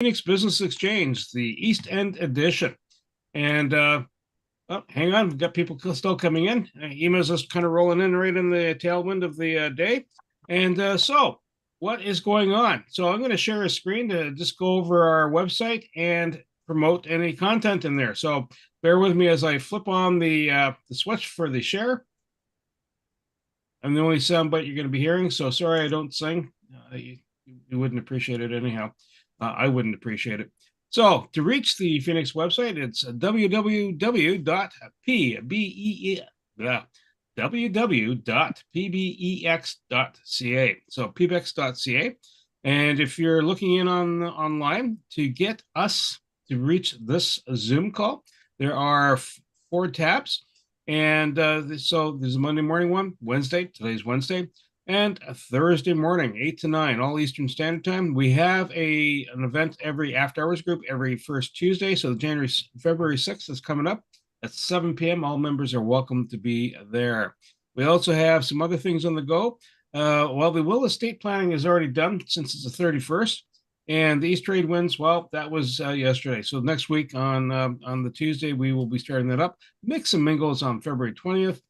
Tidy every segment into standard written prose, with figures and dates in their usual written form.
Phoenix Business Exchange, the East End edition. And oh, hang on, we've got people still coming in. Emails just kind of rolling in right in the tailwind of the day. And so, what is going on? So, I'm going to share a screen to just go over our website and promote any content in there. So, bear with me as I flip on the switch for the share. I'm the only soundbite you're going to be hearing, so sorry I don't sing. You wouldn't appreciate it anyhow. I wouldn't appreciate it. So to reach the Phoenix website, it's www.pbex.ca. So pbex.ca. And if you're looking in online to get us to reach this Zoom call, there are 4 tabs. And so there's a Monday morning one, Wednesday, today's Wednesday, and a Thursday morning, 8 to 9, all Eastern Standard Time. We have an event every after hours group every first Tuesday. So February 6th is coming up at 7 p.m. All members are welcome to be there. We also have some other things on the go. Well, the will estate planning is already done since it's the 31st. And the East Trade Winds, well, that was yesterday. So next week on the Tuesday, we will be starting that up. Mix and Mingles on February 20th.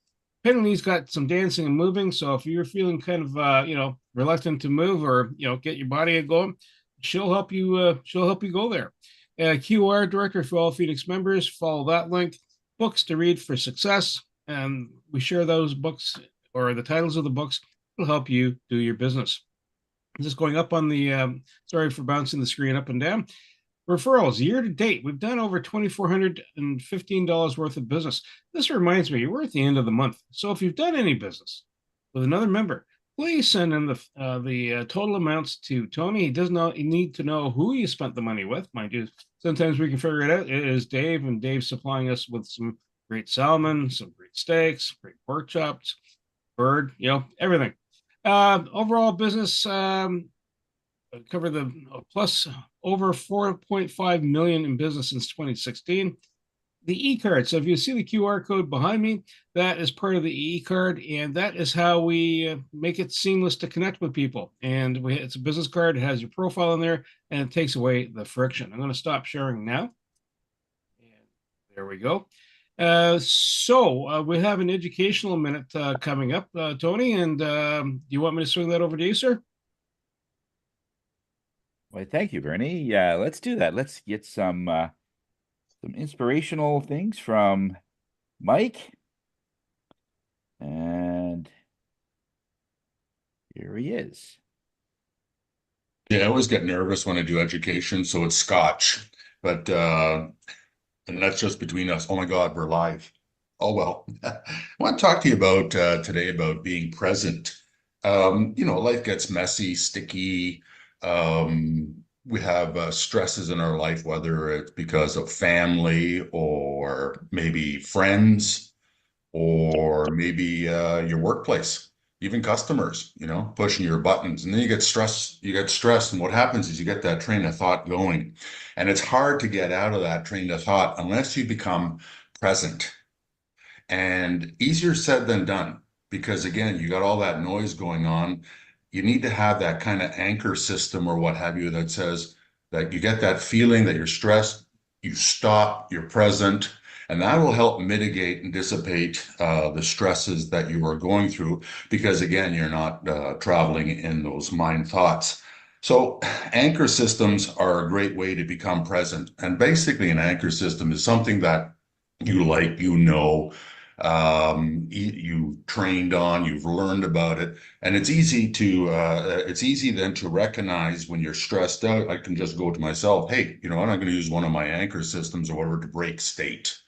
Penalty's got some dancing and moving. So if you're feeling kind of reluctant to move or get your body going, she'll help you. She'll help you go there. QR director for all Phoenix members. Follow that link. Books to read for success, and we share those books or the titles of the books will help you do your business. Just going up on the, sorry for bouncing the screen up and down. Referrals year to date, we've done over $2,415 worth of business. This reminds me, we're at the end of the month. So if you've done any business with another member, please send in the total amounts to Tony. He does not need to know who you spent the money with, mind you. Sometimes we can figure it out. It is Dave, and Dave's supplying us with some great salmon, some great steaks, great pork chops, bird, everything. Overall business, cover the plus over 4.5 million in business since 2016. The e-card. So if you see the QR code behind me, that is part of the e-card, and that is how we make it seamless to connect with people. And it's a business card. It has your profile in there, and it takes away the friction. I'm going to stop sharing now. And there we go. So we have an educational minute coming up, Tony, and do you want me to swing that over to you, sir? Well, thank you, Bernie. Yeah, let's do that. Let's get some inspirational things from Mike. And here he is. Yeah, I always get nervous when I do education, so it's Scotch. But and that's just between us. Oh my God, we're live. Oh well. I want to talk to you about today about being present. Life gets messy, sticky. We have stresses in our life, whether it's because of family or maybe friends or maybe your workplace, even customers, pushing your buttons. And then you get stressed. And what happens is you get that train of thought going. And it's hard to get out of that train of thought unless you become present. And easier said than done, because again, you got all that noise going on. You need to have that kind of anchor system or what have you that says that you get that feeling that you're stressed, you stop, you're present, and that will help mitigate and dissipate the stresses that you are going through, because again, you're not traveling in those mind thoughts. So anchor systems are a great way to become present. And basically an anchor system is something that you like, you trained on, you've learned about it, and it's easy then to recognize when you're stressed out. I can just go to myself, hey, I'm not going to use one of my anchor systems or whatever to break state,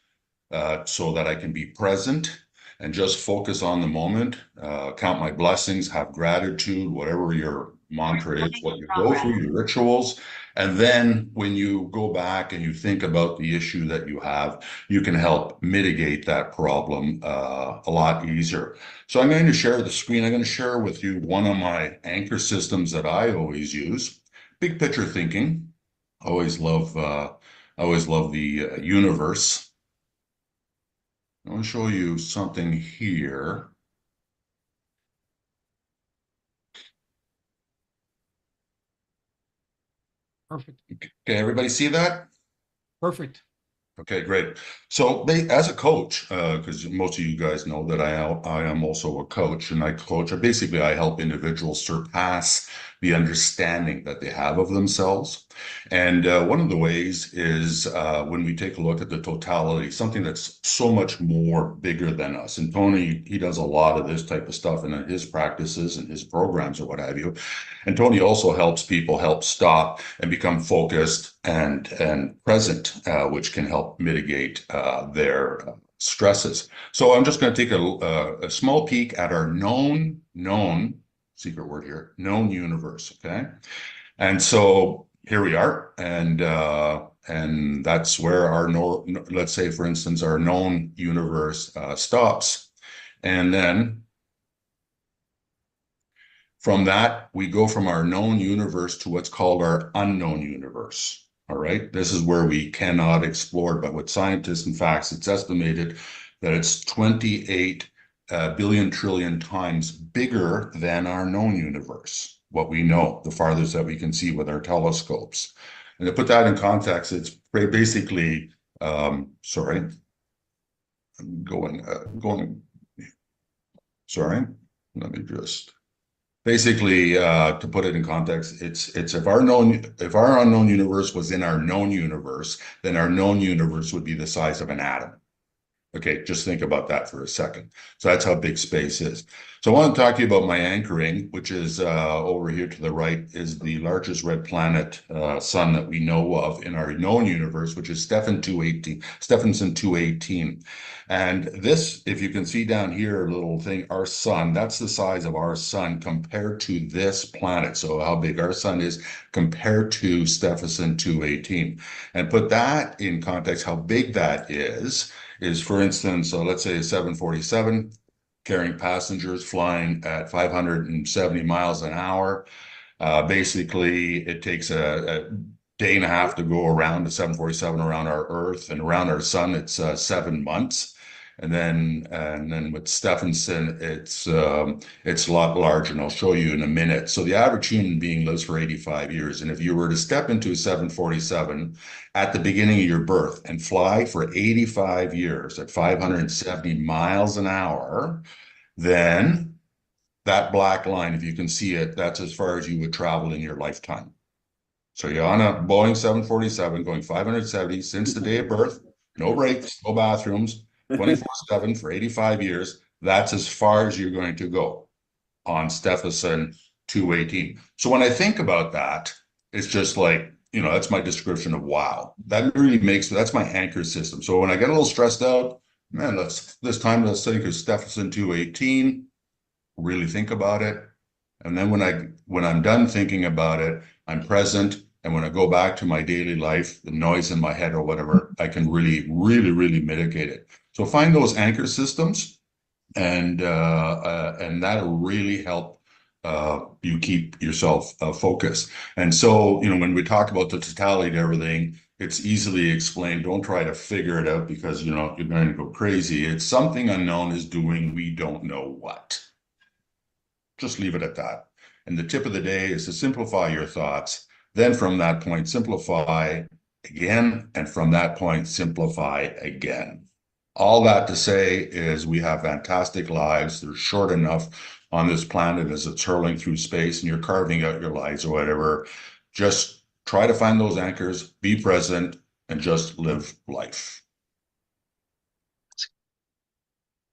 so that I can be present and just focus on the moment, count my blessings, have gratitude, whatever your mantra is, what you go through, your rituals. And then when you go back and you think about the issue that you have, you can help mitigate that problem a lot easier. So I'm going to share the screen. I'm going to share with you one of my anchor systems that I always use. Big picture thinking. I always love the universe. I want to show you something here. Perfect. Okay, everybody see that? Perfect. Okay, great. So as a coach, because most of you guys know that I am also a coach, and I coach. Basically, I help individuals surpass the understanding that they have of themselves. And one of the ways is when we take a look at the totality, something that's so much more bigger than us. And Tony, he does a lot of this type of stuff in his practices and his programs or what have you. And Tony also helps people help stop and become focused and present, which can help mitigate their stresses. So I'm just going to take a small peek at our known secret word here, known universe. Okay, and so here we are, and that's where our let's say, for instance, our known universe stops, and then from that, we go from our known universe to what's called our unknown universe. All right. This is where we cannot explore, but with scientists and facts, it's estimated that it's 28 billion trillion times bigger than our known universe, what we know, the farthest that we can see with our telescopes. And to put that in context, it's basically, sorry, sorry, let me just. Basically, to put it in context, it's if our unknown universe was in our known universe, then our known universe would be the size of an atom. Okay, just think about that for a second. So that's how big space is. So I want to talk to you about my anchoring, which is over here to the right, is the largest red planet sun that we know of in our known universe, which is Stephanson 218. And this, if you can see down here, a little thing, our sun, that's the size of our sun compared to this planet. So how big our sun is compared to Stephanson 218. And put that in context, how big that is, for instance, let's say a 747 carrying passengers flying at 570 miles an hour. Basically, it takes a day and a half to go around the 747 around our Earth, and around our sun, it's 7 months. And then with Stephanson, it's a lot larger, and I'll show you in a minute. So the average human being lives for 85 years. And if you were to step into a 747 at the beginning of your birth and fly for 85 years at 570 miles an hour, then that black line, if you can see it, that's as far as you would travel in your lifetime. So you're on a Boeing 747 going 570 since the day of birth, no breaks, no bathrooms, 24/7 for 85 years. That's as far as you're going to go on Stephanson 218. So when I think about that, it's just like, that's my description of wow. That really that's my anchor system. So when I get a little stressed out, man, this time let's think of Stephanson 218, really think about it. And then when I'm done thinking about it, I'm present. And when I go back to my daily life, the noise in my head or whatever, I can really, really, really mitigate it. So find those anchor systems, and that'll really help you keep yourself focused. And so, when we talk about the totality of everything, it's easily explained. Don't try to figure it out because, you're going to go crazy. It's something unknown is doing, we don't know what. Just leave it at that. And the tip of the day is to simplify your thoughts. Then from that point, simplify again. And from that point, simplify again. All that to say is we have fantastic lives. They're short enough on this planet as it's hurling through space and you're carving out your lives or whatever. Just try to find those anchors, be present, and just live life.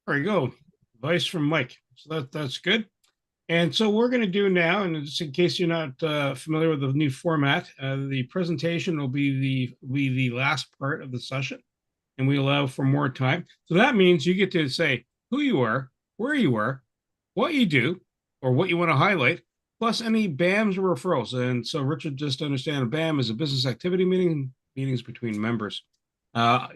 There you go. Advice from Mike. So that's good. And so we're going to do now, and just in case you're not familiar with the new format, the presentation will be the last part of the session, and we allow for more time. So that means you get to say who you are, where you are, what you do, or what you want to highlight, plus any BAMs or referrals. And so Richard, just to understand, a BAM is a business activity meeting, meetings between members.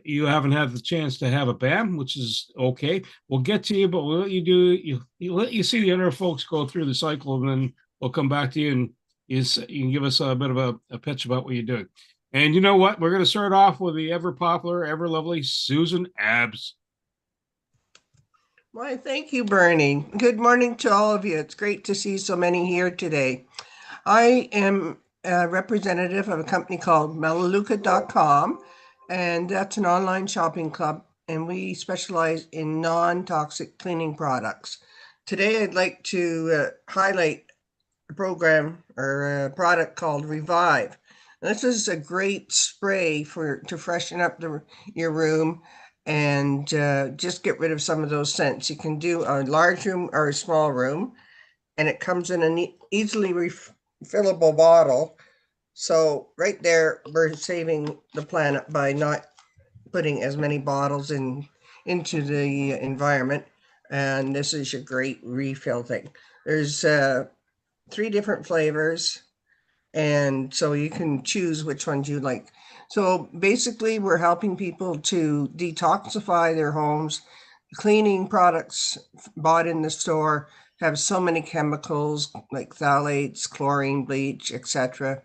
You haven't had the chance to have a BAM, which is okay. We'll get to you, but we'll let you do, you let you see the other folks go through the cycle, and then we'll come back to you and you can give us a bit of a pitch about what you're doing. And you know what? We're going to start off with the ever popular, ever lovely Susan Abbs. Why, thank you, Bernie. Good morning to all of you. It's great to see so many here today. I am a representative of a company called Melaleuca.com, and that's an online shopping club, and we specialize in non-toxic cleaning products. Today, I'd like to highlight a program or a product called Revive. This is a great spray to freshen up your room and just get rid of some of those scents. You can do a large room or a small room, and it comes in an easily refillable bottle. So right there, we're saving the planet by not putting as many bottles into the environment. And this is a great refill thing. There's 3 different flavors, and so you can choose which ones you like. So basically, we're helping people to detoxify their homes. Cleaning products bought in the store have so many chemicals like phthalates, chlorine, bleach, etc.,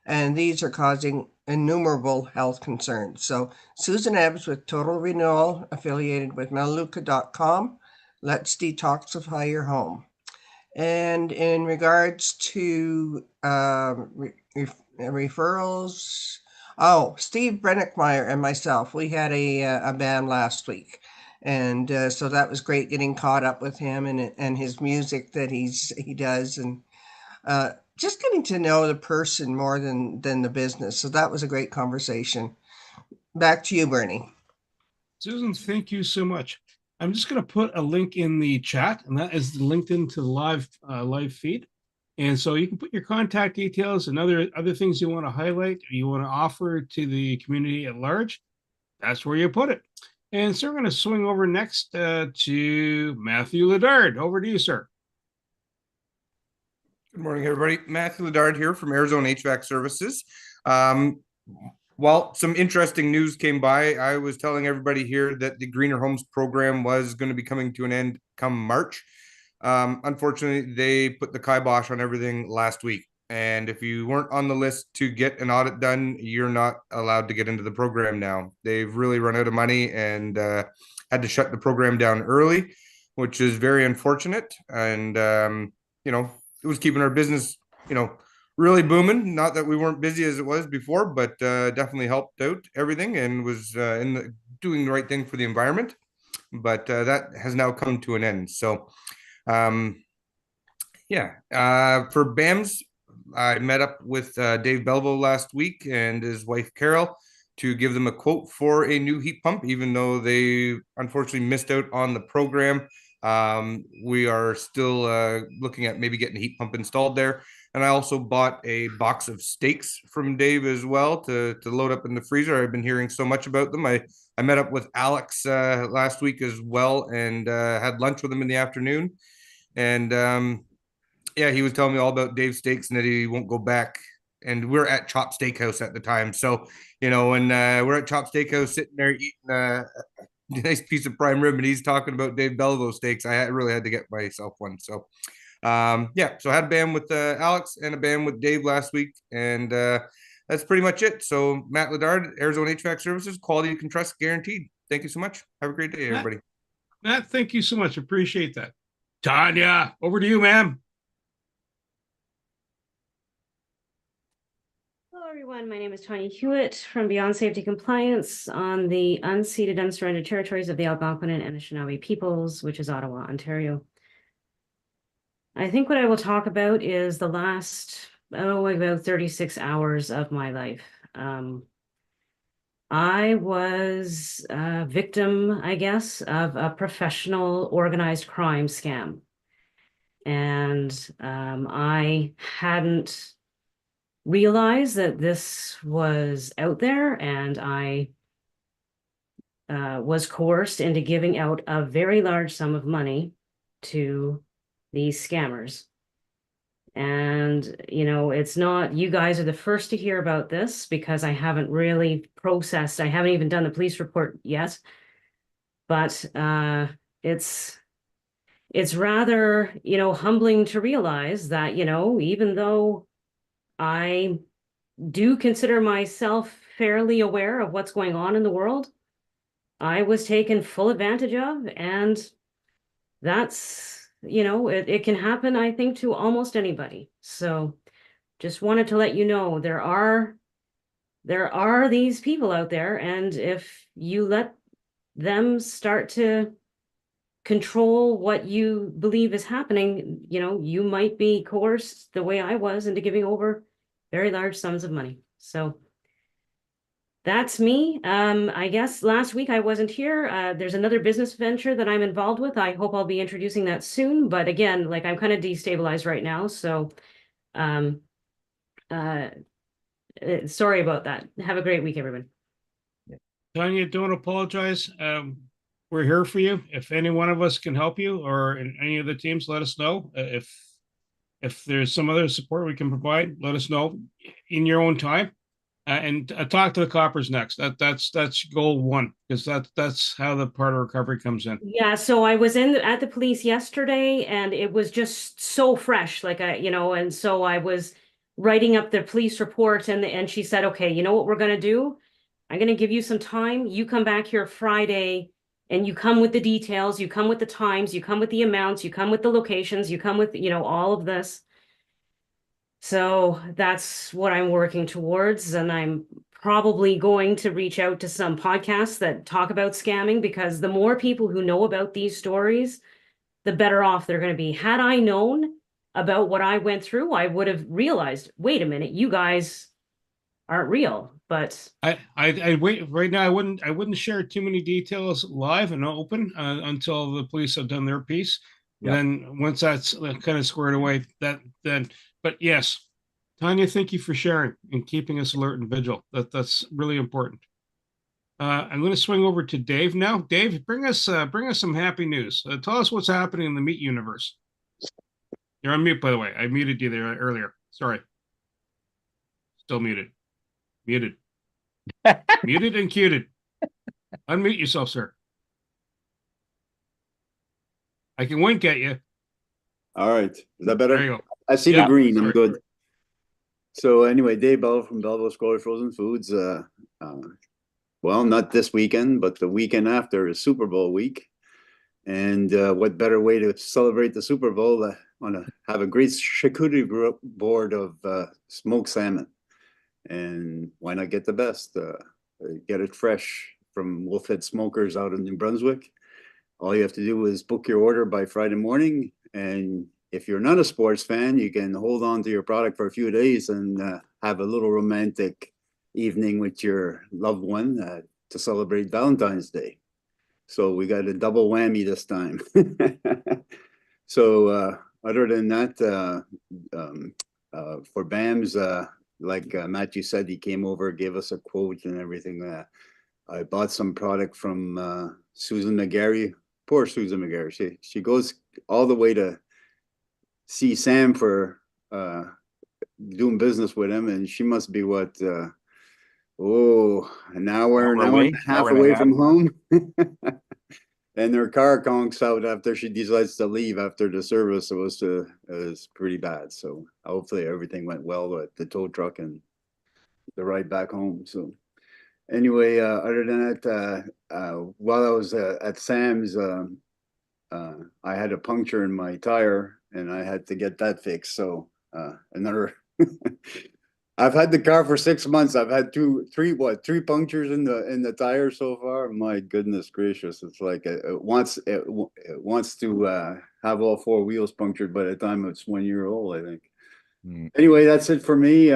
and these are causing innumerable health concerns. So Susan Ebbs with Total Renewal, affiliated with Melaleuca.com. Let's detoxify your home. And in regards to referrals, oh, Steve Brennickmeyer and myself, we had a band last week. And so that was great getting caught up with him and his music that he does, and just getting to know the person more than the business. So that was a great conversation. Back to you, Bernie. Susan, thank you so much. I'm just going to put a link in the chat, and that is linked into the live feed. And so you can put your contact details and other things you want to highlight, or you want to offer to the community at large. That's where you put it. And so we're going to swing over next to Matthew Ledard. Over to you, sir. Good morning, everybody. Matthew Ledard here from Arizona HVAC Services. Well, some interesting news came by. I was telling everybody here that the Greener Homes program was going to be coming to an end come March. Unfortunately, they put the kibosh on everything last week. And if you weren't on the list to get an audit done, you're not allowed to get into the program now. They've really run out of money and had to shut the program down early, which is very unfortunate. And, it was keeping our business, really booming. Not that we weren't busy as it was before, but definitely helped out everything and was doing the right thing for the environment. But that has now come to an end. So, for BAMS, I met up with Dave Belvo last week and his wife Carol to give them a quote for a new heat pump, even though they unfortunately missed out on the program. We are still looking at maybe getting a heat pump installed there. And I also bought a box of steaks from Dave as well to load up in the freezer. I've been hearing so much about them. I met up with Alex last week as well and had lunch with him in the afternoon. And he was telling me all about Dave's steaks and that he won't go back. And we're at Chop Steakhouse at the time. So, when we're at Chop Steakhouse sitting there eating a nice piece of prime rib and he's talking about Dave Belvo steaks, I really had to get myself one. So, so I had a band with Alex and a band with Dave last week. And that's pretty much it. So, Matt Ledard, Arizona HVAC Services, quality you can trust, guaranteed. Thank you so much. Have a great day, everybody. Matt, thank you so much. Appreciate that. Tanya, over to you, ma'am. Hello, everyone. My name is Tanya Hewitt from Beyond Safety Compliance on the unceded, unsurrendered territories of the Algonquin and Anishinaabe peoples, which is Ottawa, Ontario. I think what I will talk about is the last, about 36 hours of my life. I was a victim, I guess, of a professional organized crime scam. And I hadn't realized that this was out there, and I was coerced into giving out a very large sum of money to these scammers. And, it's not, you guys are the first to hear about this because I haven't really processed, I haven't even done the police report yet. But it's rather, humbling to realize that, even though I do consider myself fairly aware of what's going on in the world, I was taken full advantage of, and that's, it can happen, I think, to almost anybody. So just wanted to let you know there are these people out there, and if you let them start to control what you believe is happening, you might be coerced the way I was into giving over very large sums of money. So that's me. I guess last week I wasn't here. There's another business venture that I'm involved with. I hope I'll be introducing that soon. But again, like, I'm kind of destabilized right now. So um, sorry about that. Have a great week, everyone. Tanya, don't apologize. We're here for you. If any one of us can help you or in any of the teams, let us know. If there's some other support we can provide, let us know in your own time. And talk to the coppers next. That's goal one, because that's how the part of recovery comes in. Yeah, so I was at the police yesterday, and it was just so fresh, like and so I was writing up the police report, and she said, okay, you know what we're gonna do? I'm gonna give you some time. You come back here Friday, and you come with the details, you come with the times, you come with the amounts, you come with the locations, you come with all of this. So that's what I'm working towards, and I'm probably going to reach out to some podcasts that talk about scamming, because the more people who know about these stories, the better off they're going to be. Had I known about what I went through, I would have realized, wait a minute, you guys aren't real. But I wait right now. I wouldn't share too many details live and open until the police have done their piece. Yep. Then once that's kind of squared away, but yes, Tanya, thank you for sharing and keeping us alert and vigil. That's really important. I'm going to swing over to Dave now. Dave, bring us some happy news. Tell us what's happening in the meat universe. You're on mute, by the way. I muted you there earlier. Sorry. Still muted. Muted. Muted and cuted. Unmute yourself, sir. I can wink at you. All right. Is that better? There you go. I see Yeah, the green. sorry. I'm good. So anyway, Dave Bell from Belleville Squally Frozen Foods. Well, not this weekend, but the weekend after is Super Bowl week. And what better way to celebrate the Super Bowl? I want to have a great charcuterie board of smoked salmon. And why not get the best? Get it fresh from Wolfhead Smokers out in New Brunswick. All you have to do is book your order by Friday morning. And if you're not a sports fan, you can hold on to your product for a few days and have a little romantic evening with your loved one to celebrate Valentine's Day. So we got a double whammy this time. So other than that, for BAMS, like Matthew said, he came over, gave us a quote and everything. I bought some product from Susan McGarry. Poor Susan McGarry. She goes all the way to see Sam for doing business with him, and she must be what an hour and a half away from home. And her car conks out after she decides to leave after the service. It was pretty bad. So hopefully everything went well with the tow truck and the ride back home. So anyway, other than that, while I was at Sam's, I had a puncture in my tire and I had to get that fixed. So another I've had the car for 6 months. I've had three punctures in the tire so far. My goodness gracious. It's like it wants to have all four wheels punctured by the time it's 1 year old, I think. Anyway, that's it for me.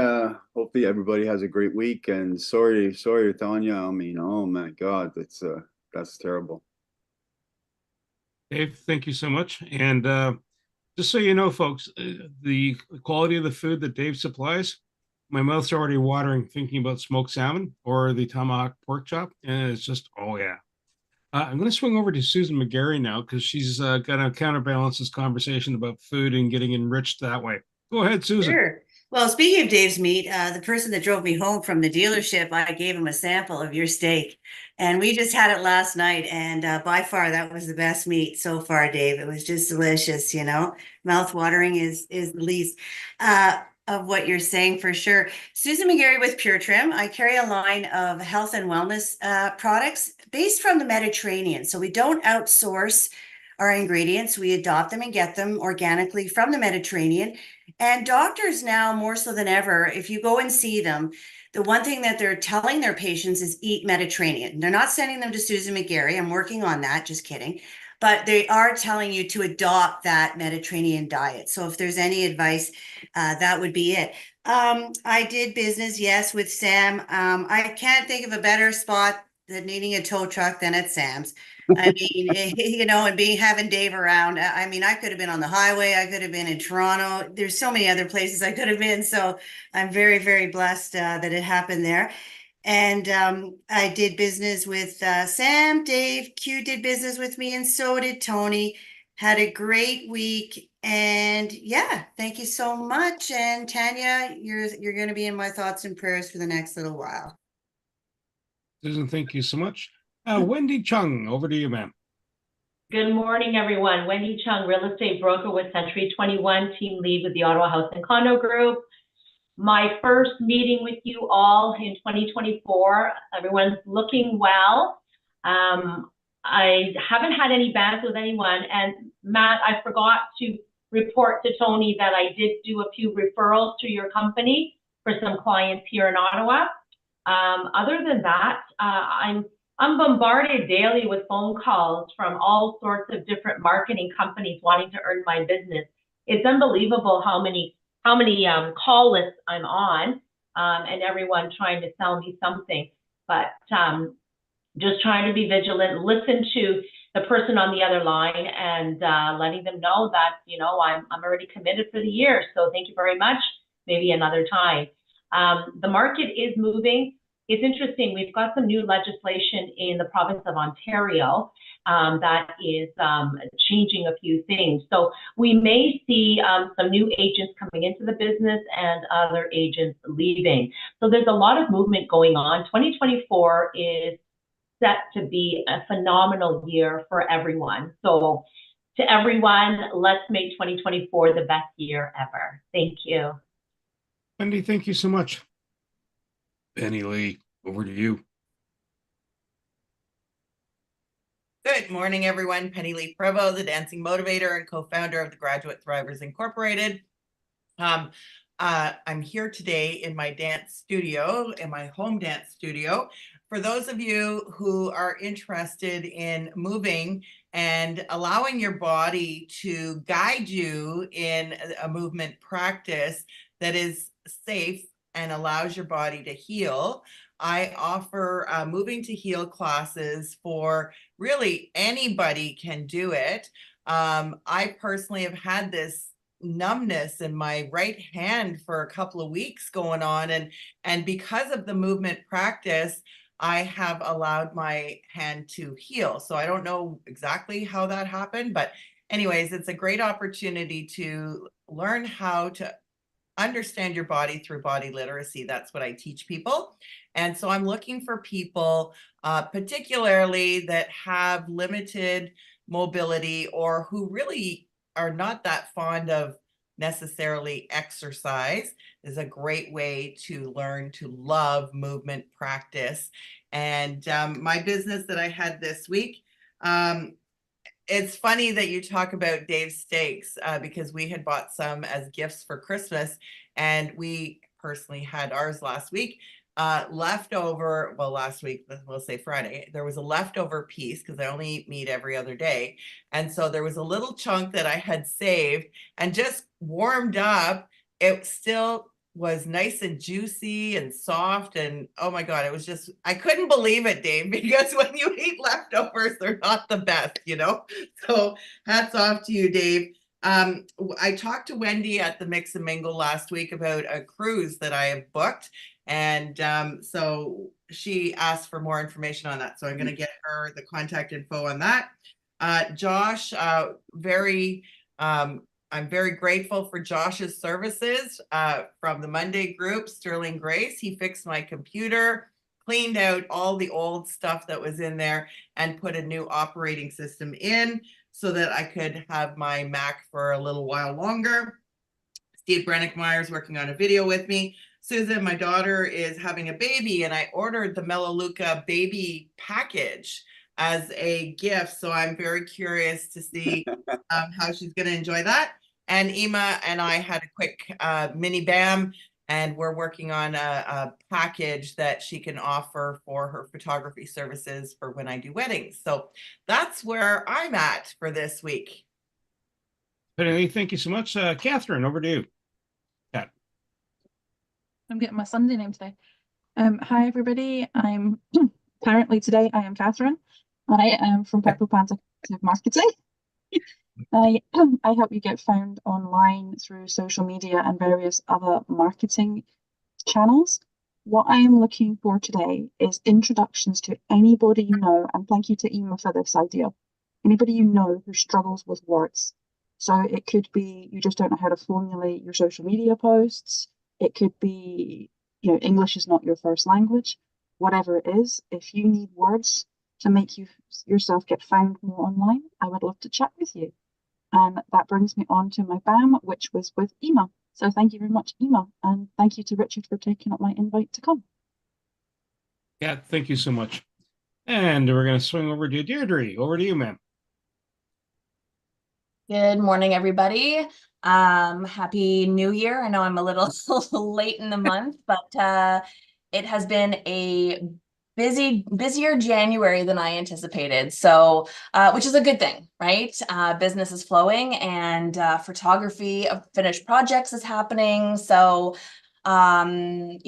Hopefully everybody has a great week, and sorry, Tanya. I mean, oh my God, that's terrible. Dave, thank you so much. And just so you know, folks, the quality of the food that Dave supplies, my mouth's already watering thinking about smoked salmon or the tomahawk pork chop. And it's just, oh yeah. I'm going to swing over to Susan McGarry now, because she's going to counterbalance this conversation about food and getting enriched that way. Go ahead, Susan. Sure. Well, speaking of Dave's meat, the person that drove me home from the dealership, I gave him a sample of your steak, and we just had it last night. And by far, that was the best meat so far, Dave. It was just delicious. Mouth watering is the least of what you're saying for sure. Susan McGarry with Pure Trim. I carry a line of health and wellness products based from the Mediterranean. So we don't outsource our ingredients. We adopt them and get them organically from the Mediterranean. And doctors now, more so than ever, if you go and see them, the one thing that they're telling their patients is eat Mediterranean. They're not sending them to Susan McGarry. I'm working on that, just kidding. But they are telling you to adopt that Mediterranean diet. So if there's any advice, that would be it. I did business, yes, with Sam. I can't think of a better spot than needing a tow truck than at Sam's. I mean, you know, and having Dave around. I mean, I could have been on the highway. I could have been in Toronto. There's so many other places I could have been. So I'm very, very blessed that it happened there. And I did business with Sam, Dave, Q did business with me, and so did Tony. Had a great week. And yeah, thank you so much. And Tanya, you're going to be in my thoughts and prayers for the next little while. Susan, thank you so much. Wendy Chung, over to you, ma'am. Good morning, everyone. Wendy Chung, real estate broker with Century 21, team lead with the Ottawa House and Condo Group. My first meeting with you all in 2024. Everyone's looking well. I haven't had any bans with anyone. And Matt, I forgot to report to Tony that I did do a few referrals to your company for some clients here in Ottawa. Other than that, I'm bombarded daily with phone calls from all sorts of different marketing companies wanting to earn my business. It's unbelievable how many call lists I'm on, and everyone trying to sell me something. But just trying to be vigilant, listen to the person on the other line, and letting them know that, you know, I'm already committed for the year. So thank you very much. Maybe another time. The market is moving. It's interesting. We've got some new legislation in the province of Ontario that is changing a few things. So we may see some new agents coming into the business and other agents leaving. So there's a lot of movement going on. 2024 is set to be a phenomenal year for everyone. So to everyone, let's make 2024 the best year ever. Thank you. Wendy, thank you so much. Penny Lee, over to you. Good morning, everyone. Penny Lee Prevost, the dancing motivator and co-founder of the Graduate Thrivers Incorporated. I'm here today in my dance studio, in my home dance studio. For those of you who are interested in moving and allowing your body to guide you in a movement practice that is safe and allows your body to heal, I offer moving to heal classes for really anybody can do it. I personally have had this numbness in my right hand for a couple of weeks going on, and because of the movement practice, I have allowed my hand to heal. So I don't know exactly how that happened, but anyways, it's a great opportunity to learn how to understand your body through body literacy. That's what I teach people. And so I'm looking for people, particularly that have limited mobility or who really are not that fond of necessarily exercise. Is a great way to learn to love movement practice. And my business that I had this week, it's funny that you talk about Dave's steaks because we had bought some as gifts for Christmas, and we personally had ours last week. Leftover, well, last week, we'll say Friday, there was a leftover piece because I only eat meat every other day. And so there was a little chunk that I had saved and just warmed up. It still was nice and juicy and soft, and oh my God, it was just, I couldn't believe it, Dave, because when you eat leftovers, they're not the best, you know? So hats off to you, Dave. I talked to Wendy at the Mix and Mingle last week about a cruise that I have booked, and so she asked for more information on that, so I'm going to get her the contact info on that. Josh, I'm very grateful for Josh's services from the Monday group, Sterling Grace. He fixed my computer, cleaned out all the old stuff that was in there, and put a new operating system in so that I could have my Mac for a little while longer. Steve Brennick-Myers working on a video with me. Susan, my daughter, is having a baby, and I ordered the Melaleuca baby package as a gift. So I'm very curious to see how she's going to enjoy that. And Ema and I had a quick mini BAM, and we're working on a package that she can offer for her photography services for when I do weddings. So that's where I'm at for this week. Penny, thank you so much. Catherine, over to you. Kat. I'm getting my Sunday name today. Hi everybody. I'm apparently today I am Catherine. I am from Purple Panda Marketing. I help you get found online through social media and various other marketing channels. What I am looking for today is introductions to anybody you know, and thank you to Ema for this idea. Anybody you know who struggles with words. So it could be you just don't know how to formulate your social media posts. It could be, English is not your first language. Whatever it is, if you need words to make yourself get found more online, I would love to chat with you. And that brings me on to my BAM, which was with Ema. So thank you very much, Ema. And thank you to Richard for taking up my invite to come. Yeah, thank you so much. And we're going to swing over to Deirdre. Over to you, ma'am. Good morning, everybody. Happy New Year. I know I'm a little late in the month, but it has been a busier January than I anticipated. So, which is a good thing, right? Business is flowing, and photography of finished projects is happening. So, all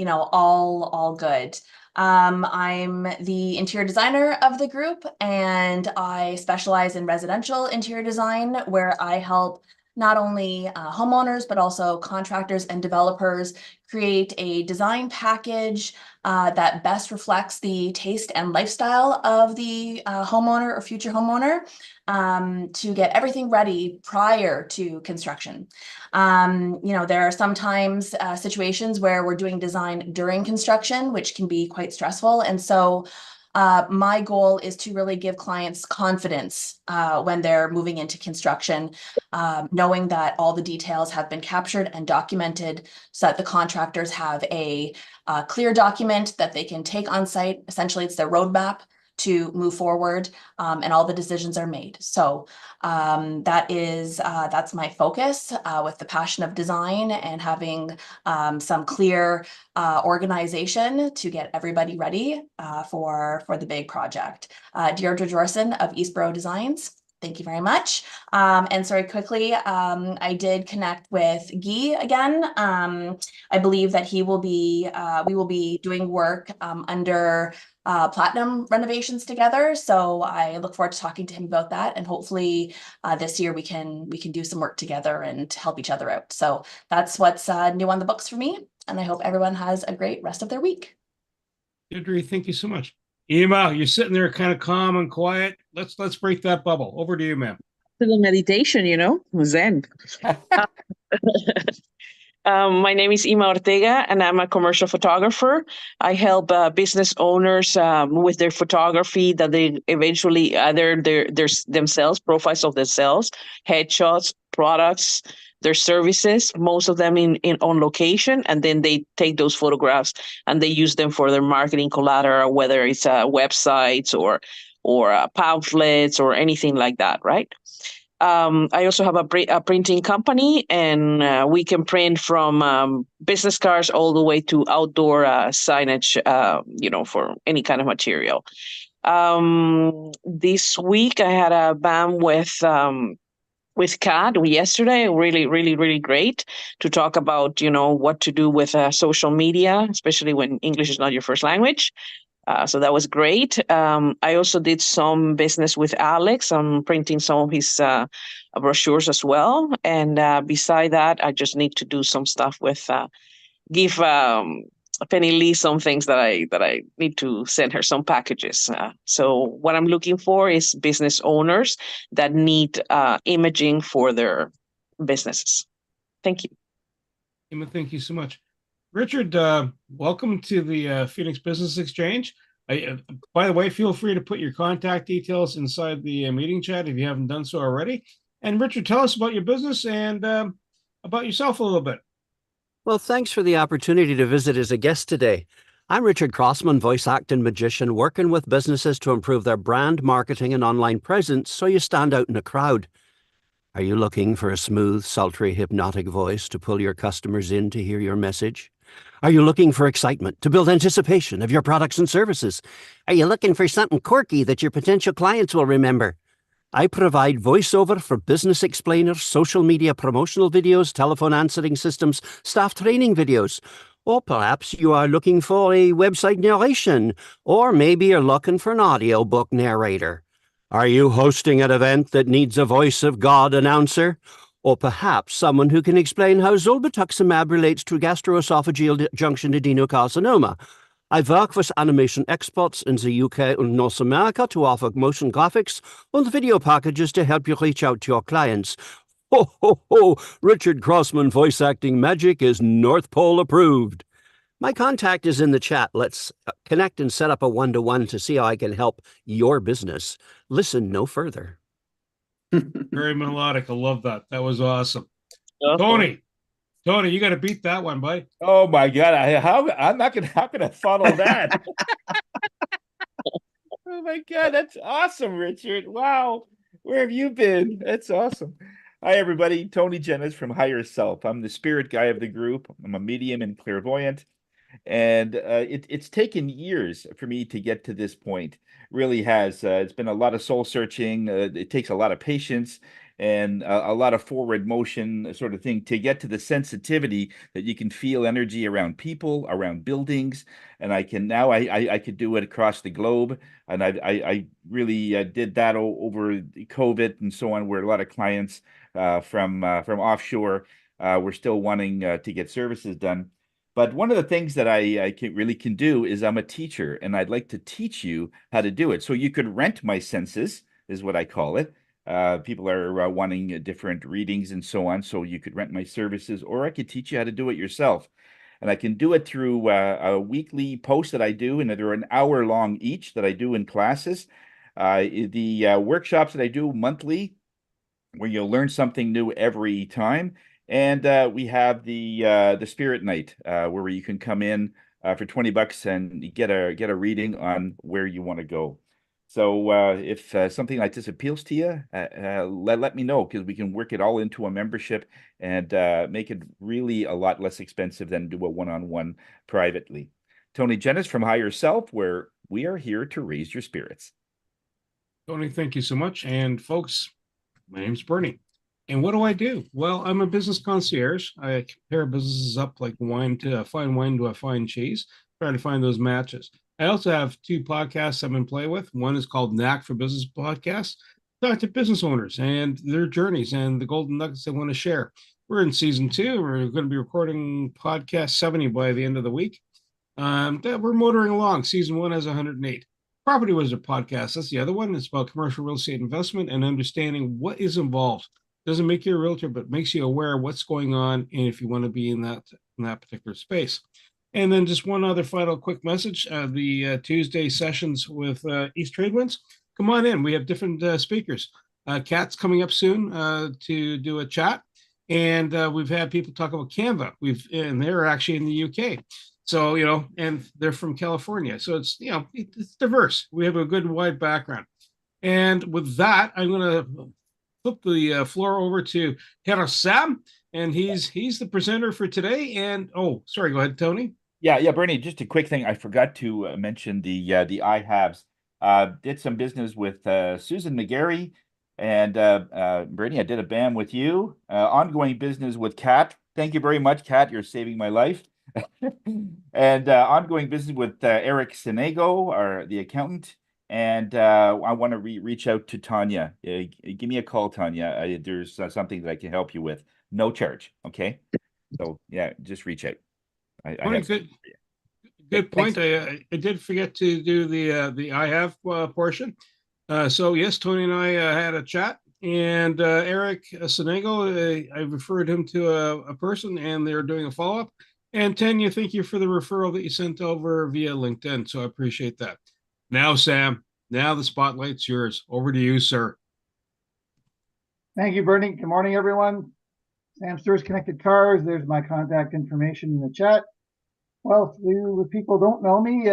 good. I'm the interior designer of the group, and I specialize in residential interior design, where I help not only homeowners, but also contractors and developers create a design package that best reflects the taste and lifestyle of the homeowner or future homeowner, to get everything ready prior to construction. There are sometimes situations where we're doing design during construction, which can be quite stressful. And so my goal is to really give clients confidence when they're moving into construction, knowing that all the details have been captured and documented so that the contractors have a clear document that they can take on site. Essentially, it's their roadmap to move forward, and all the decisions are made. So that's my focus, with the passion of design and having some clear organization to get everybody ready for the big project. Deirdre Jorson of Eastborough Designs. Thank you very much. And sorry, quickly, I did connect with Guy again. I believe that we will be doing work under Platinum renovations together. So I look forward to talking to him about that. And hopefully this year we can do some work together and help each other out. So that's what's new on the books for me. And I hope everyone has a great rest of their week. Deirdre, thank you so much. Ema, you're sitting there kind of calm and quiet. Let's break that bubble. Over to you, ma'am. Little meditation, Zen. My name is Ema Ortega, and I'm a commercial photographer. I help business owners with their photography, that they eventually either their themselves, profiles of themselves, headshots, products, their services, most of them on location, and then they take those photographs and they use them for their marketing collateral, whether it's websites or pamphlets or anything like that, right? I also have a printing company, and we can print from business cards all the way to outdoor signage, for any kind of material. This week I had a BAM with Kat yesterday, really, really, really great to talk about, what to do with social media, especially when English is not your first language. So that was great. I also did some business with Alex. I'm printing some of his brochures as well. And beside that, I just need to do some stuff with give Penny Lee some things that I need to send her some packages. So what I'm looking for is business owners that need imaging for their businesses. Thank you. Ema, thank you so much. Richard, welcome to the Phoenix Business Exchange. By the way, feel free to put your contact details inside the meeting chat if you haven't done so already. And Richard, tell us about your business and about yourself a little bit. Well, thanks for the opportunity to visit as a guest today. I'm Richard Crossman, voice acting magician, working with businesses to improve their brand, marketing, and online presence so you stand out in a crowd. Are you looking for a smooth, sultry, hypnotic voice to pull your customers in to hear your message? Are you looking for excitement to build anticipation of your products and services? Are you looking for something quirky that your potential clients will remember? I provide voiceover for business explainers, social media promotional videos, telephone answering systems, staff training videos. Or perhaps you are looking for a website narration, or maybe you're looking for an audiobook narrator. Are you hosting an event that needs a voice of God announcer? Or perhaps someone who can explain how zolbetuximab relates to gastroesophageal junction adenocarcinoma. I work with animation experts in the UK and North America to offer motion graphics and video packages to help you reach out to your clients. Ho, ho, ho! Richard Crossman voice acting magic is North Pole approved. My contact is in the chat. Let's connect and set up a one-to-one to see how I can help your business. Listen no further. Very melodic. I love that. That was awesome. Uh-huh. Tony, you got to beat that one, buddy. Oh my God! How can I follow that? Oh my God, that's awesome, Richard. Wow, where have you been? That's awesome. Hi, everybody. Tony Jennis from Higher Self. I'm the spirit guy of the group. I'm a medium and clairvoyant. And it's taken years for me to get to this point. Really has. It's been a lot of soul searching. It takes a lot of patience and a lot of forward motion sort of thing to get to the sensitivity that you can feel energy around people, around buildings. And I can now I could do it across the globe. And I really did that over COVID and so on, where a lot of clients from offshore were still wanting to get services done. But one of the things that I really can do is I'm a teacher, and I'd like to teach you how to do it. So you could rent my senses, is what I call it. People are wanting different readings and so on, so you could rent my services, or I could teach you how to do it yourself. And I can do it through a weekly post that I do, and they're an hour long each that I do in classes. The workshops that I do monthly, where you'll learn something new every time. And we have the Spirit Night, where you can come in for $20 and get a reading on where you want to go. So if something like this appeals to you, let me know, because we can work it all into a membership and make it really a lot less expensive than do a one-on-one privately. Tony Jennis from Higher Self, where we are here to raise your spirits. Tony, thank you so much. And folks, my name's Bernie. And what do? Well, I'm a business concierge. I compare businesses up like wine to a fine wine to a fine cheese, trying to find those matches. I also have two podcasts I'm in play with. One is called Knack for Business Podcast. Talk to business owners and their journeys and the golden nuggets they want to share. We're in season 2. We're going to be recording podcast 70 by the end of the week. We're motoring along. Season 1 has 108. Property Wizard podcast. That's the other one. It's about commercial real estate investment and understanding what is involved. Doesn't make you a realtor, but makes you aware of what's going on and if you want to be in that particular space. And then just one other final quick message: the Tuesday sessions with East Tradewinds. Come on in. We have different speakers. Kat's coming up soon to do a chat, and we've had people talk about Canva. And they're actually in the UK. So, and they're from California. So it's, it's diverse. We have a good wide background. And with that, I'm going to flip the floor over to Herr Sam, and he's the presenter for today. And sorry, go ahead, Tony. Yeah, Bernie, just a quick thing. I forgot to mention the I haves. Did some business with Susan McGarry, and Bernie, I did a BAM with you. Ongoing business with Kat. Thank you very much, Kat. You're saving my life. And ongoing business with Eric Senego, the accountant. And I want to reach out to Tanya. Give me a call, Tanya. There's something that I can help you with. No charge. Okay. So yeah, just reach out. Good point. I did forget to do the I have portion. So yes, Tony and I had a chat, and Eric Senego, I referred him to a person, and they're doing a follow up. And Tanya, thank you for the referral that you sent over via LinkedIn. So I appreciate that. Now, Sam, the spotlight's yours. Over to you, sir. Thank you, Bernie. Good morning, everyone. Sam Stewart, Connected Cars. There's my contact information in the chat. Well, the people don't know me.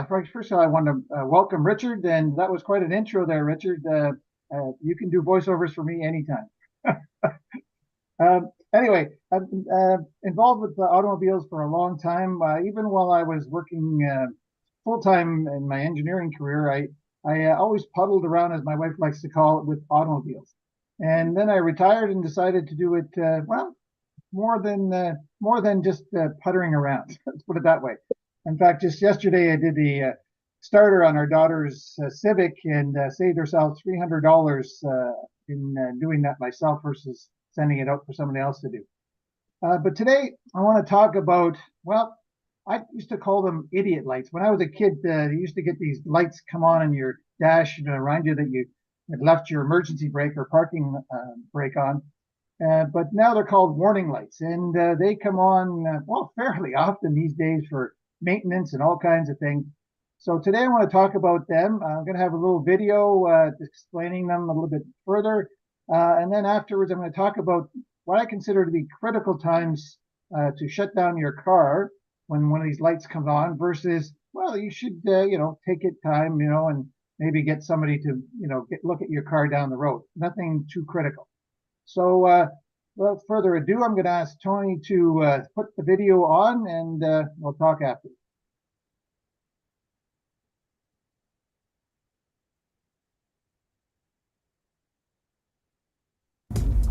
First of all, I want to welcome Richard, and that was quite an intro there, Richard. You can do voiceovers for me anytime. Anyway, I've been involved with automobiles for a long time. Even while I was working full time in my engineering career, I always puddled around, as my wife likes to call it, with automobiles. And then I retired and decided to do it well, more than just puttering around. Let's put it that way. In fact, just yesterday I did the starter on our daughter's Civic and saved ourselves $300 in doing that myself versus sending it out for somebody else to do. But today I want to talk about, well, I used to call them idiot lights. When I was a kid, you used to get these lights come on in your dash to remind you that you had left your emergency brake or parking brake on. But now they're called warning lights, and they come on, well, fairly often these days for maintenance and all kinds of things. So today I want to talk about them. I'm going to have a little video explaining them a little bit further. And then afterwards, I'm going to talk about what I consider to be critical times to shut down your car when one of these lights comes on versus, well, you should, take it time, and maybe get somebody to, look at your car down the road. Nothing too critical. So without further ado, I'm going to ask Tony to put the video on, and we'll talk after.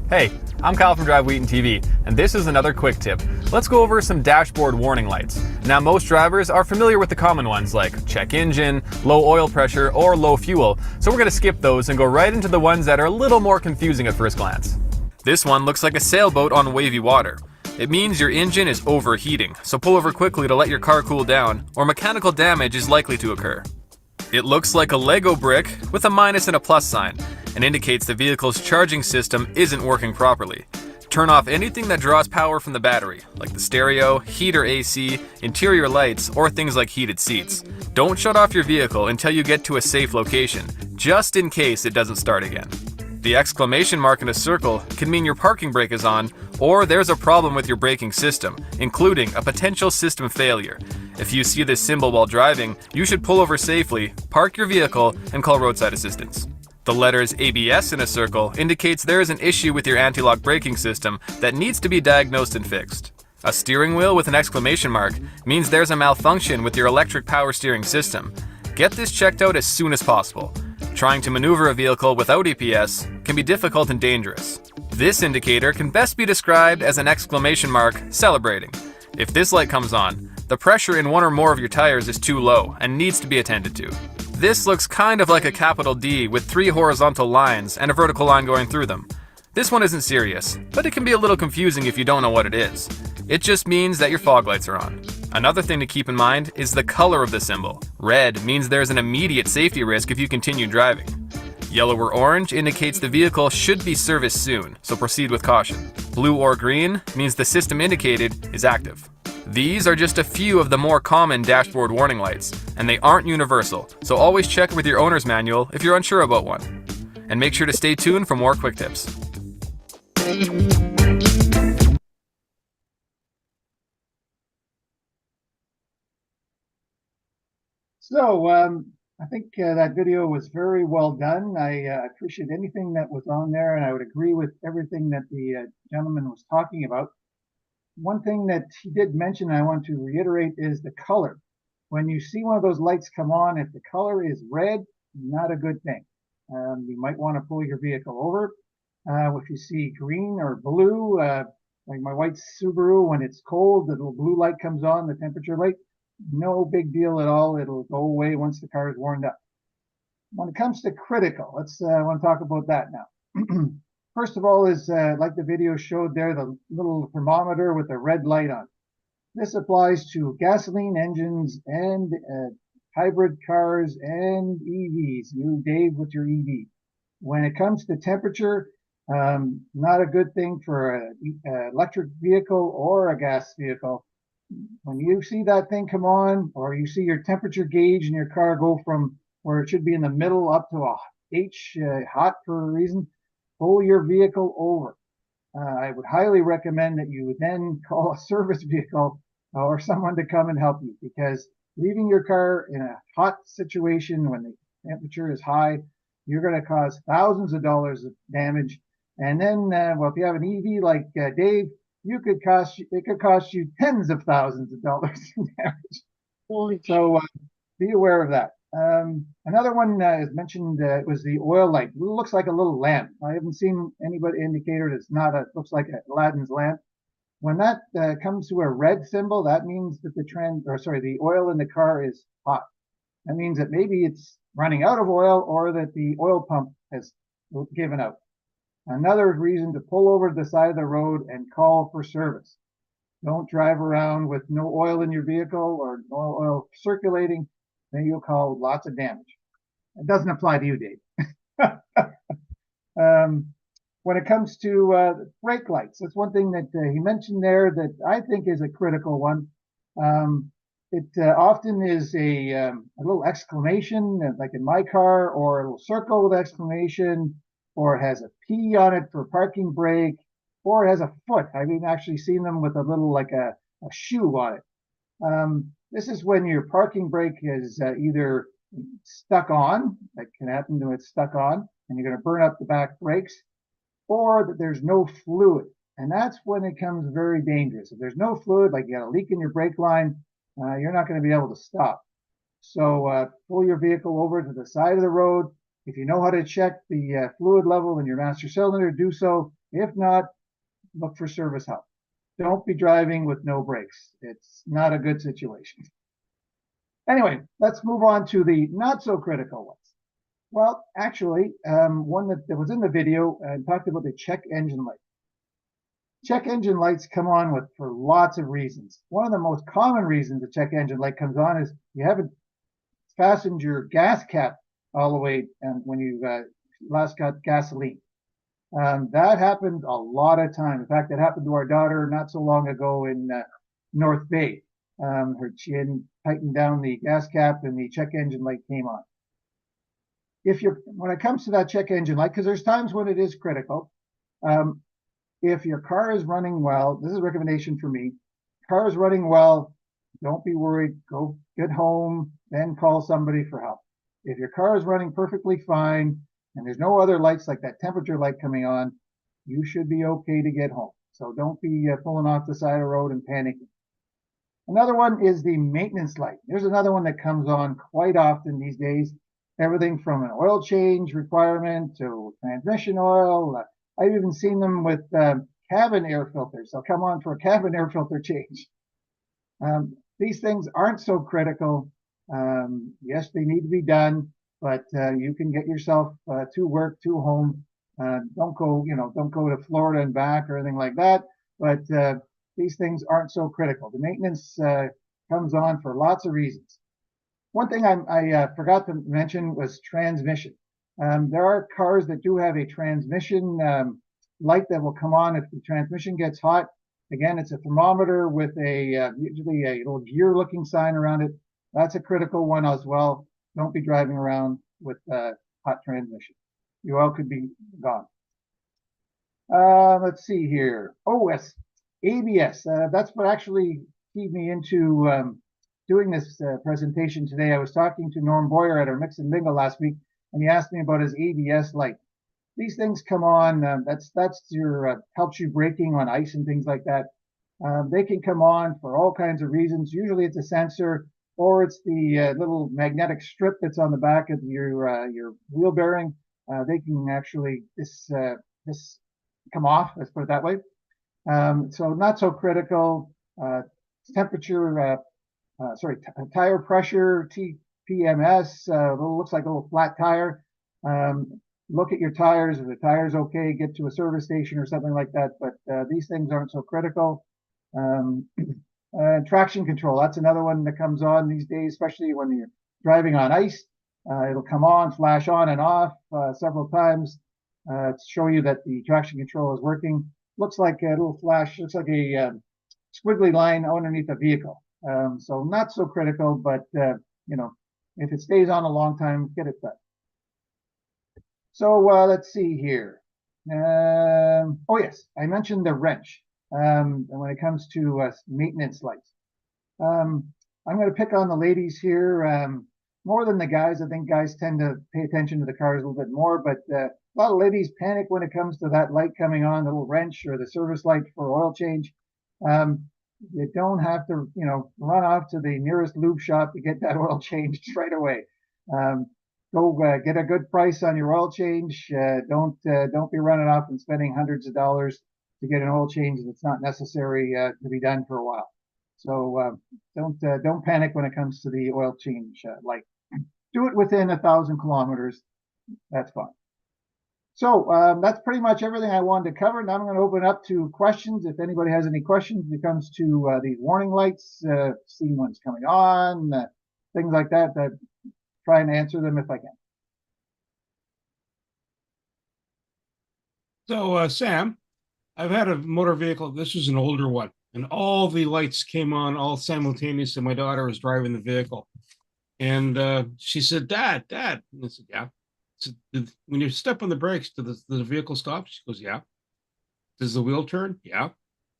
Hey, I'm Kyle from Drive Wheaton TV, and this is another quick tip. Let's go over some dashboard warning lights. Now, most drivers are familiar with the common ones like check engine, low oil pressure, or low fuel, so we're going to skip those and go right into the ones that are a little more confusing at first glance. This one looks like a sailboat on wavy water. It means your engine is overheating, so pull over quickly to let your car cool down, or mechanical damage is likely to occur. It looks like a Lego brick with a minus and a plus sign, and indicates the vehicle's charging system isn't working properly. Turn off anything that draws power from the battery, like the stereo, heater AC, interior lights, or things like heated seats. Don't shut off your vehicle until you get to a safe location, just in case it doesn't start again. The exclamation mark in a circle can mean your parking brake is on, or there's a problem with your braking system, including a potential system failure. If you see this symbol while driving, you should pull over safely, park your vehicle, and call roadside assistance. The letters ABS in a circle indicates there is an issue with your anti-lock braking system that needs to be diagnosed and fixed. A steering wheel with an exclamation mark means there's a malfunction with your electric power steering system. Get this checked out as soon as possible. Trying to maneuver a vehicle without EPS can be difficult and dangerous. This indicator can best be described as an exclamation mark celebrating. If this light comes on, the pressure in one or more of your tires is too low and needs to be attended to. This looks kind of like a capital D with 3 horizontal lines and a vertical line going through them. This one isn't serious, but it can be a little confusing if you don't know what it is. It just means that your fog lights are on. Another thing to keep in mind is the color of the symbol. Red means there's an immediate safety risk if you continue driving. Yellow or orange indicates the vehicle should be serviced soon, so proceed with caution. Blue or green means the system indicated is active. These are just a few of the more common dashboard warning lights, and they aren't universal, so always check with your owner's manual if you're unsure about one. And make sure to stay tuned for more quick tips. So I think that video was very well done. I appreciate anything that was on there, and I would agree with everything that the gentleman was talking about. One thing that he did mention, I want to reiterate, is the color. When you see one of those lights come on, if the color is red, not a good thing. You might want to pull your vehicle over. If you see green or blue, like my white Subaru, when it's cold, the little blue light comes on, the temperature light, no big deal at all. It'll go away once the car is warmed up. When it comes to critical, I want to talk about that now. First of all is, like the video showed there, the little thermometer with the red light on. This applies to gasoline engines and hybrid cars and EVs. You, Dave, with your EV. When it comes to temperature, not a good thing for an electric vehicle or a gas vehicle. When you see that thing come on, or you see your temperature gauge in your car go from where it should be in the middle up to a H, hot for a reason, pull your vehicle over. I would highly recommend that you then call a service vehicle or someone to come and help you, because leaving your car in a hot situation when the temperature is high, you're going to cause thousands of dollars of damage And then, well, if you have an EV like Dave, it could cost you tens of thousands of dollars in damage. So be aware of that. Another one is mentioned was the oil light. It looks like a little lamp. I haven't seen anybody indicate it. It's not. It looks like Aladdin's lamp. When that comes to a red symbol, that means that the oil in the car is hot. That means that maybe it's running out of oil or that the oil pump has given out. Another reason to pull over to the side of the road and call for service. Don't drive around with no oil in your vehicle or no oil circulating. Then you'll cause lots of damage. It doesn't apply to you, Dave. When it comes to brake lights, that's one thing that he mentioned there that I think is a critical one. It often is a little exclamation, like in my car, or a little circle with exclamation, or it has a P on it for parking brake, or it has a foot. I've even actually seen them with a little, like a shoe on it. This is when your parking brake is either stuck on, that can happen to it's stuck on, and you're going to burn up the back brakes, or that there's no fluid. And that's when it becomes very dangerous. If there's no fluid, like you got a leak in your brake line, you're not going to be able to stop. So pull your vehicle over to the side of the road. If you know how to check the fluid level in your master cylinder, do so. If not, look for service help. Don't be driving with no brakes. It's not a good situation. Anyway, let's move on to the not so critical ones. Well, actually, one that was in the video talked about the check engine light. Check engine lights come on for lots of reasons. One of the most common reasons the check engine light comes on is you haven't fastened your gas cap all the way when you last got gasoline. That happened a lot of time. In fact, that happened to our daughter not so long ago in North Bay. She hadn't tightened down the gas cap and the check engine light came on. When it comes to that check engine light, because there's times when it is critical, if your car is running well, this is a recommendation for me. Car is running well, don't be worried. Go get home, then call somebody for help. If your car is running perfectly fine and there's no other lights like that temperature light coming on, you should be okay to get home. So don't be pulling off the side of the road and panicking. Another one is the maintenance light. There's another one that comes on quite often these days. Everything from an oil change requirement to transmission oil. I've even seen them with cabin air filters. They'll come on for a cabin air filter change. These things aren't so critical. Yes, they need to be done, but you can get yourself to work, to home. Don't go to Florida and back or anything like that. But these things aren't so critical. The maintenance comes on for lots of reasons. One thing I forgot to mention was transmission. There are cars that do have a transmission light that will come on if the transmission gets hot. Again, it's a thermometer with usually a little gear-looking sign around it. That's a critical one as well. Don't be driving around with hot transmission. Your oil could be gone. Let's see here. Oh, yes, ABS. That's what actually keyed me into doing this presentation today. I was talking to Norm Boyer at our Mix and Mingle last week, and he asked me about his ABS light. These things come on. That's your helps you braking on ice and things like that. They can come on for all kinds of reasons. Usually, it's a sensor, or it's the little magnetic strip that's on the back of your wheel bearing. They can actually this come off. Let's put it that way. So not so critical. Temperature. Tire pressure, TPMS, looks like a little flat tire. Look at your tires. If the tire's okay, get to a service station or something like that. But these things aren't so critical. Traction control, that's another one that comes on these days, especially when you're driving on ice. It'll come on, flash on and off several times to show you that the traction control is working. Looks like a little flash, looks like a squiggly line underneath the vehicle. So not so critical, but if it stays on a long time, get it done. So let's see here. Oh yes, I mentioned the wrench. And when it comes to maintenance lights, I'm going to pick on the ladies here more than the guys. I think guys tend to pay attention to the cars a little bit more, but lot of ladies panic when it comes to that light coming on, the little wrench or the service light for oil change. You don't have to, run off to the nearest lube shop to get that oil changed right away. Go get a good price on your oil change. Don't be running off and spending hundreds of dollars to get an oil change that's not necessary to be done for a while. So don't panic when it comes to the oil change light. Do it within 1,000 kilometers. That's fine. So that's pretty much everything I wanted to cover. Now I'm going to open up to questions. If anybody has any questions when it comes to these warning lights, seeing what's coming on, things like that, try and answer them if I can. So, Sam, I've had a motor vehicle. This was an older one, and all the lights came on all simultaneously. My daughter was driving the vehicle, and she said, "Dad, Dad." And I said, "Yeah." So when you step on the brakes, does the vehicle stop? She goes, "Yeah." Does the wheel turn? Yeah.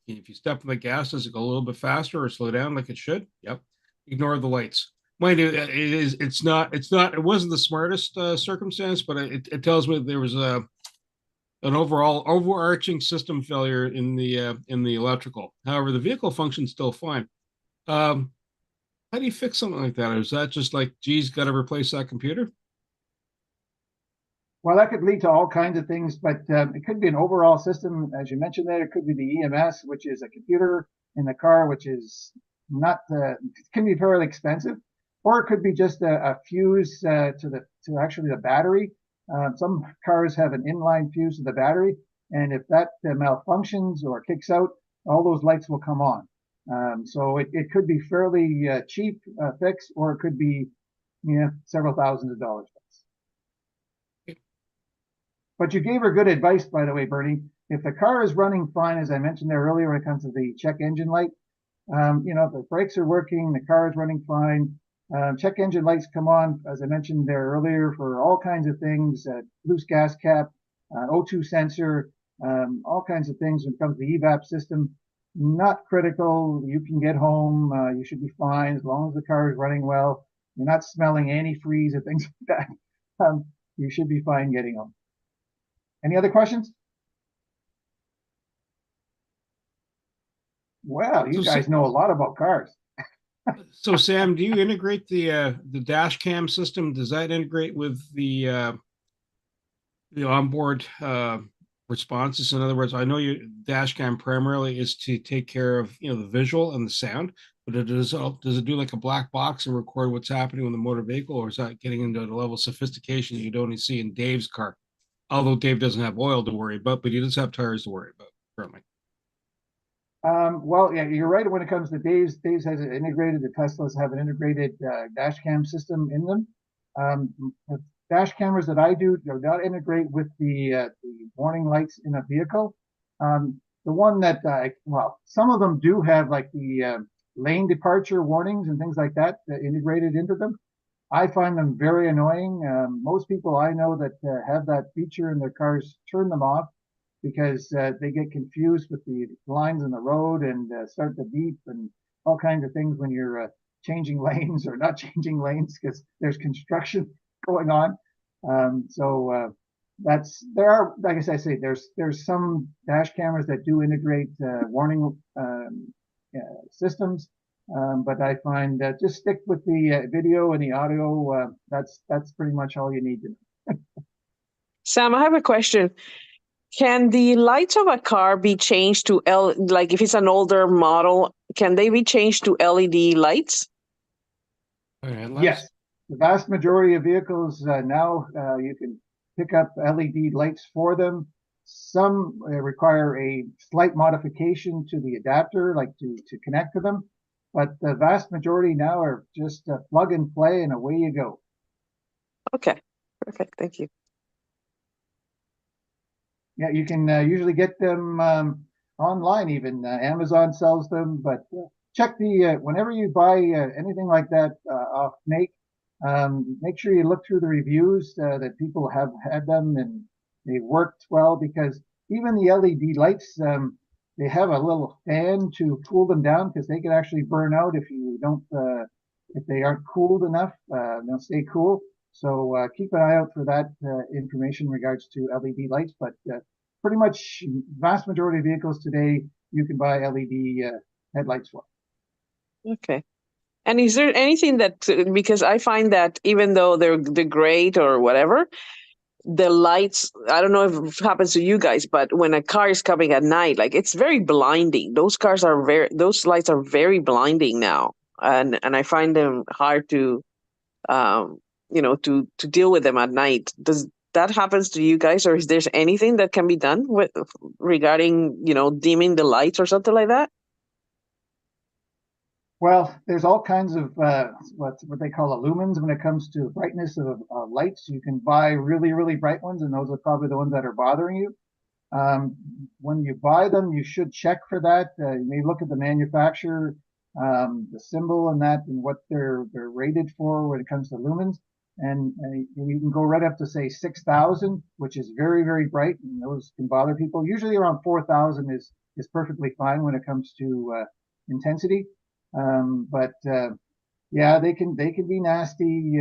If you step on the gas, does it go a little bit faster or slow down like it should? Yep. Ignore the lights. Mind you, it's not, it wasn't the smartest circumstance, but it tells me there was an overall overarching system failure in the electrical. However, the vehicle functions still fine. How do you fix something like that? Or is that just like, geez, got to replace that computer? Well, that could lead to all kinds of things, but it could be an overall system, as you mentioned there. It could be the EMS, which is a computer in the car, which is not it can be fairly expensive, or it could be just a fuse to actually the battery. Some cars have an inline fuse to the battery, and if that malfunctions or kicks out, all those lights will come on. So it could be fairly cheap fix, or it could be several thousands of dollars. But you gave her good advice, by the way, Bernie. If the car is running fine, as I mentioned there earlier, when it comes to the check engine light, if the brakes are working, the car is running fine. Check engine lights come on, as I mentioned there earlier, for all kinds of things, loose gas cap, O2 sensor, all kinds of things when it comes to the evap system. Not critical. You can get home. You should be fine as long as the car is running well. You're not smelling antifreeze or things like that. You should be fine getting home. Any other questions? Well, you guys know a lot about cars. So, Sam, do you integrate the dash cam system? Does that integrate with the onboard responses? In other words, I know your dash cam primarily is to take care of the visual and the sound, but does it do like a black box and record what's happening with the motor vehicle, or is that getting into the level of sophistication you don't see in Dave's car? Although Dave doesn't have oil to worry about, but he does have tires to worry about currently. Well, yeah, you're right. When it comes to Dave's has it integrated. The Teslas have an integrated dash cam system in them. The dash cameras that I do not integrate with the warning lights in a vehicle. The one that some of them do have like the lane departure warnings and things like that integrated into them. I find them very annoying. Most people I know that have that feature in their cars turn them off because they get confused with the lines in the road and start to beep and all kinds of things when you're changing lanes or not changing lanes because there's construction going on. There are, like I say, there's some dash cameras that do integrate warning systems. But I find that just stick with the video and the audio. That's pretty much all you need to know. Sam, I have a question. Can the lights of a car be changed to like if it's an older model, can they be changed to LED lights? Yes, the vast majority of vehicles now you can pick up LED lights for them. Some require a slight modification to the adapter, like to connect to them. But the vast majority now are just plug and play and away you go. Okay, perfect. Thank you. Yeah, you can usually get them online even. Amazon sells them, but check whenever you buy anything like that off make sure you look through the reviews that people have had them and they worked well, because even the LED lights, they have a little fan to cool them down because they can actually burn out if you don't, if they aren't cooled enough. They'll stay cool. So keep an eye out for that information in regards to LED lights. But pretty much vast majority of vehicles today, you can buy LED headlights for. Okay. And is there anything that, because I find that even though they're great or whatever, the lights, I don't know if it happens to you guys, but when a car is coming at night, like it's very blinding. Those lights are very blinding now. And I find them hard to, to deal with them at night. Does that happens to you guys, or is there anything that can be done with regarding, dimming the lights or something like that? Well, there's all kinds of what they call lumens when it comes to brightness of lights. You can buy really, really bright ones, and those are probably the ones that are bothering you. When you buy them, you should check for that. You may look at the manufacturer, the symbol and that, and what they're rated for when it comes to lumens. And you can go right up to say 6,000, which is very, very bright, and those can bother people. Usually around 4,000 is perfectly fine when it comes to intensity. Yeah, they can be nasty.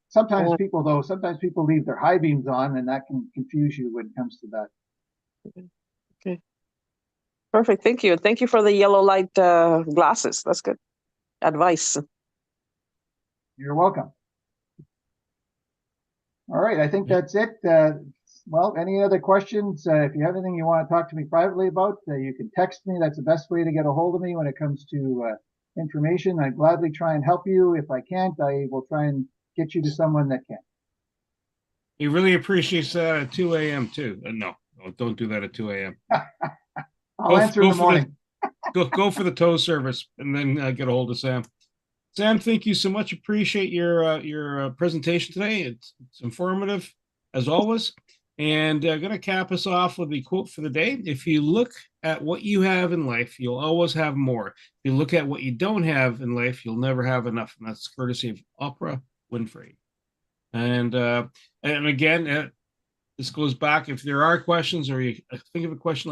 Sometimes people leave their high beams on, and that can confuse you when it comes to that. Okay. Perfect. Thank you. Thank you for the yellow light glasses. That's good advice. You're welcome. All right, I think that's it. Well, any other questions? If you have anything you want to talk to me privately about, you can text me. That's the best way to get a hold of me when it comes to information. I'd gladly try and help you. If I can't, I will try and get you to someone that can. He really appreciates that at 2 a.m. too. No, don't do that at 2 a.m. I'll answer in the morning. Go for the tow service and then get a hold of Sam. Sam, thank you so much. Appreciate your presentation today. It's informative as always. And I'm going to cap us off with the quote for the day. If you look at what you have in life, you'll always have more. If you look at what you don't have in life, you'll never have enough. And that's courtesy of Oprah Winfrey. And again, this goes back. If there are questions or you think of a question later,